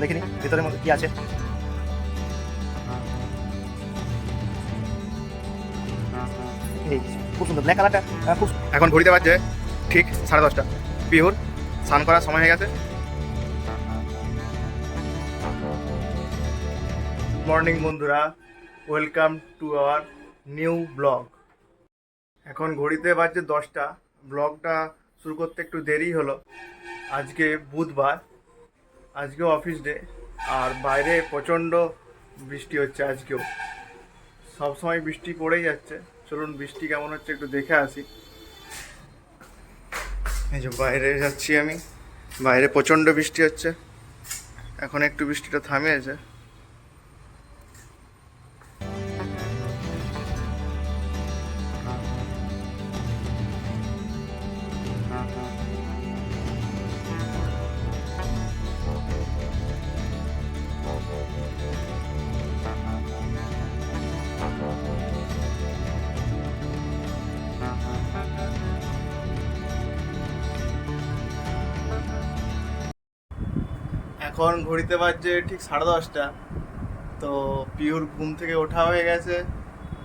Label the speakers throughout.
Speaker 1: দেখে নিই ভিতরের মধ্যে কী আছে। এই খুব সুন্দর ব্ল্যাক কালারটা, খুব। এখন ঘড়িতে বাজছে ঠিক 10:30। পিওর স্নান করার সময় হয়ে গেছে। মর্নিং বন্ধুরা, welcome to our new blog. এখন ঘড়িতে বাজছে 10টা। ব্লগটা শুরু করতে একটু দেরি হলো। আজকে বুধবার, আজকেও অফিস ডে, আর বাইরে প্রচণ্ড বৃষ্টি হচ্ছে। আজকেও সবসময় বৃষ্টি পড়েই যাচ্ছে। চলুন বৃষ্টি কেমন হচ্ছে একটু দেখে আসি। এই যে বাইরে যাচ্ছি আমি, বাইরে প্রচণ্ড বৃষ্টি হচ্ছে। এখন একটু বৃষ্টিটা থামিয়েছে। এখন ঘড়িতে বাজছে ঠিক 10:30। তো পিওর ঘুম থেকে ওঠা হয়ে গেছে,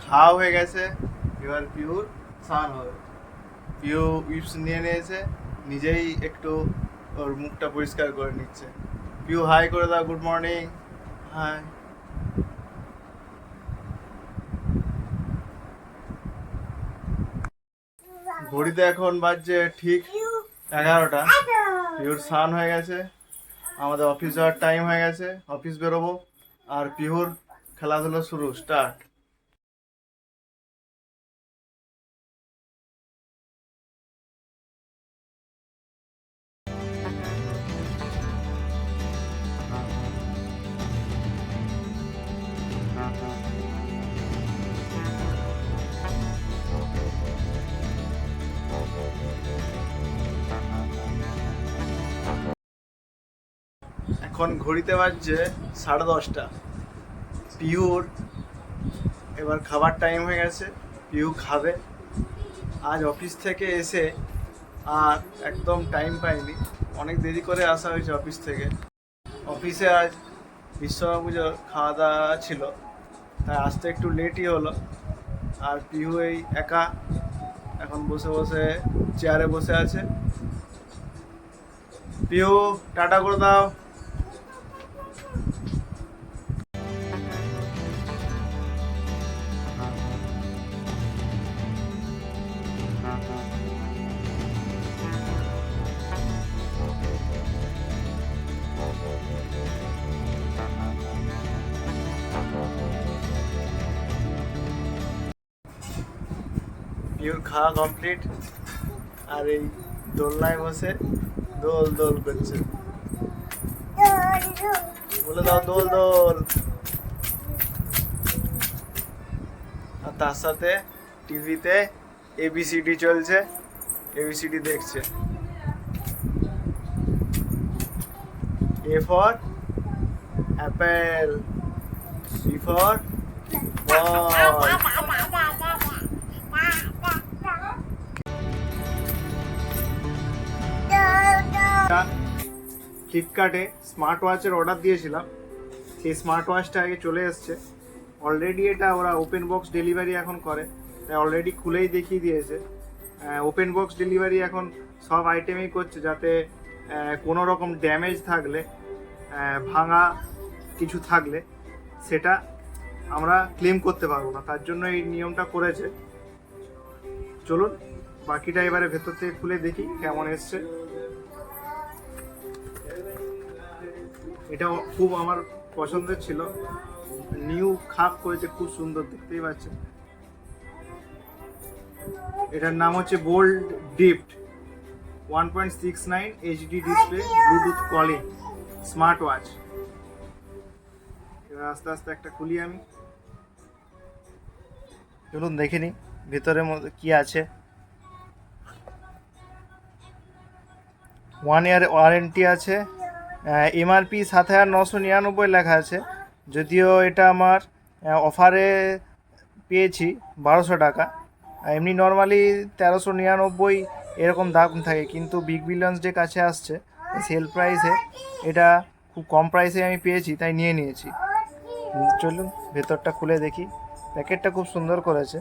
Speaker 1: খাওয়া হয়ে গেছে। এবার পিওর স্নান হবে। পিউ উইপস নিয়ে নিয়েছে, নিজেই একটু ওর মুখটা পরিষ্কার করে নিচ্ছে। পিউ হাই করে দাও, গুড মর্নিং। হাই। ঘড়িতে এখন বাজছে ঠিক 11টা। পিওর স্নান হয়ে গেছে, আমাদের অফিস যাওয়ার টাইম হয়ে গেছে, অফিস বেরোবো। আর পিহুর খেলাধুলো শুরু, স্টার্ট। এখন ঘড়িতে বাজছে 10:30। পিহুর এবার খাবার টাইম হয়ে গেছে, পিহু খাবে। আজ অফিস থেকে এসে আর একদম টাইম পাইনি, অনেক দেরি করে আসা হয়েছে অফিস থেকে। অফিসে আজ বিশ্বকর্মা পুজোর খাওয়া দাওয়া ছিল, তাই আসতে একটু লেটই হলো। আর পিহু এই একা এখন বসে বসে চেয়ারে বসে আছে। পিহু টাটা করে দাও। পিউর খাওয়া কমপ্লিট, আর এই দোলনায় বসে দোল দোল করছে। বলে দাও দোল দোল। আর তার সাথে টিভিতে এবিসিডি চলছে, এবিসিডি দেখছে। A for apple, B for ball. ফ্লিপকার্টে স্মার্ট ওয়াচের অর্ডার দিয়েছিলাম, সেই স্মার্ট ওয়াচটা আগে চলে এসছে। অলরেডি এটা ওরা ওপেন বক্স ডেলিভারি এখন করে, তাই অলরেডি খুলেই দেখিয়ে দিয়েছে। ওপেন বক্স ডেলিভারি এখন সব আইটেমেই করছে, যাতে কোনো রকম ড্যামেজ থাকলে, ভাঙা কিছু থাকলে সেটা আমরা ক্লেম করতে পারবো না, তার জন্য এই নিয়মটা করেছে। চলুন বাকিটা এবারে ভেতর থেকে খুলে দেখি কেমন এসছে। এটা খুব আমার পছন্দের ছিল, নিউ খাপ করেছে, খুব সুন্দর, দেখতেই পাচ্ছেন। এটার নাম হচ্ছে Boult Drift 1.69 HD display, Bluetooth calling smart watch. এবার আস্তে আস্তে একটা খুলি আমি, চলুন দেখে নিই ভেতরের মধ্যে কি আছে। 1 ইয়ার ওয়ারেন্টি আছে। এমআরপি 7,999 লেখা আছে, যদিও এটা আমার অফারে পেয়েছি 1200 টাকা। এমনি নর্মালি 1399 এরকম দাম থাকে, কিন্তু বিগ বিলিয়ন্স ডে কাছে আসছে, সেল প্রাইসে এটা খুব কম প্রাইসে আমি পেয়েছি তাই নিয়ে নিয়েছি। চলুন ভেতরটা খুলে দেখি। প্যাকেটটা খুব সুন্দর করেছে।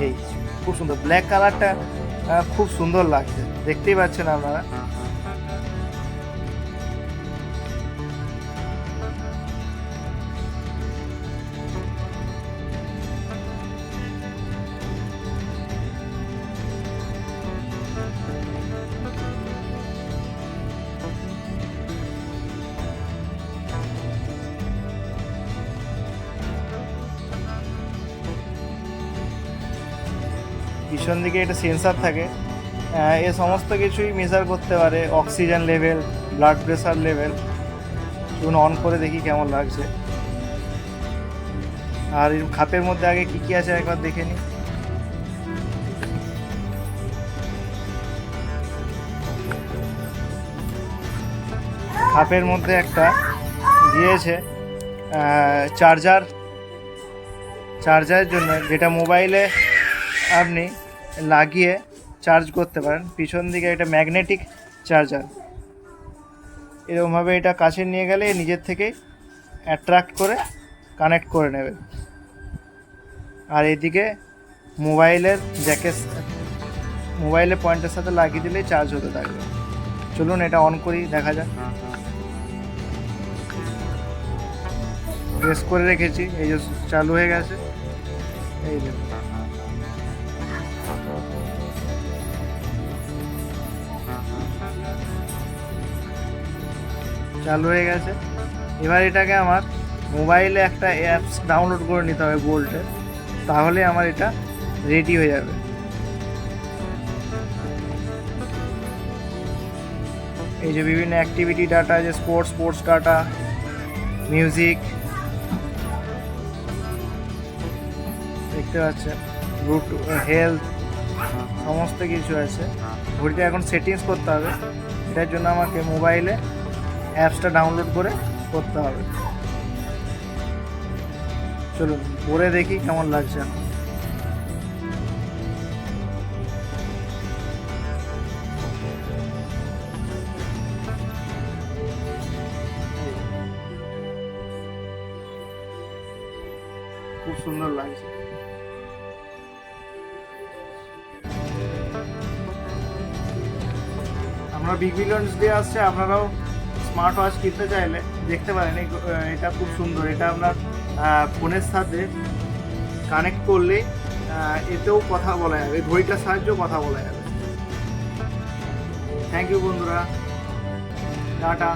Speaker 1: এই খুব সুন্দর ব্ল্যাক কালারটা, খুব সুন্দর লাগছে, দেখতেই পাচ্ছেন আপনারা। পিছন দিকে একটা সেন্সার থাকে, এ সমস্ত কিছুই মেজার করতে পারে, oxygen level, blood pressure level. চলুন অন করে দেখি কেমন লাগছে। আর এর খাপের মধ্যে আগে কি কি আছে একবার দেখে নিই। খাপের মধ্যে একটা দিয়েছে চার্জারের জন্য, যেটা মোবাইলে আপনি লাগিয়ে চার্জ করতে পারেন। পিছন দিকে একটা ম্যাগনেটিক চার্জার, এরকমভাবে এটা কাছে নিয়ে গেলে নিজের থেকেই অ্যাট্রাক্ট করে কানেক্ট করে নেবে। আর এদিকে মোবাইলের পয়েন্টের সাথে লাগিয়ে দিলেই চার্জ হতে থাকবে। চলুন এটা অন করি, দেখা যাক। প্রেস করে রেখেছি, এই যে চালু হয়ে গেছে। এই যে চালু হয়ে গেছে। এবার এটাকে আমার মোবাইলে একটা অ্যাপস ডাউনলোড করে নিতে হবে বোল্টের, তাহলে আমার এটা রেডি হয়ে যাবে। এই যে বিভিন্ন অ্যাক্টিভিটি ডাটা, যে স্পোর্টস ডাটা, মিউজিক দেখতে পাচ্ছেন, হেলথ, সমস্ত কিছু আছে। ঘড়িটা এখন সেটিংস করতে হবে, এটার জন্য আমাকে মোবাইলে অ্যাপসটা ডাউনলোড করে করতে হবে। চলুন পরে দেখি কেমন লাগছে। খুব সুন্দর লাগছে। আমরা বিগ বিলিয়ন্স ডে আসছে, আপনারাও স্মার্ট ওয়াচ কিনতে চাইলে দেখতে পারেন। এটা খুব সুন্দর, এটা আপনার ফোনের সাথে কানেক্ট করলে এতেও কথা বলা যাবে, ঘড়িটার সাহায্যেও কথা বলা যাবে। থ্যাংক ইউ বন্ধুরা, টাটা।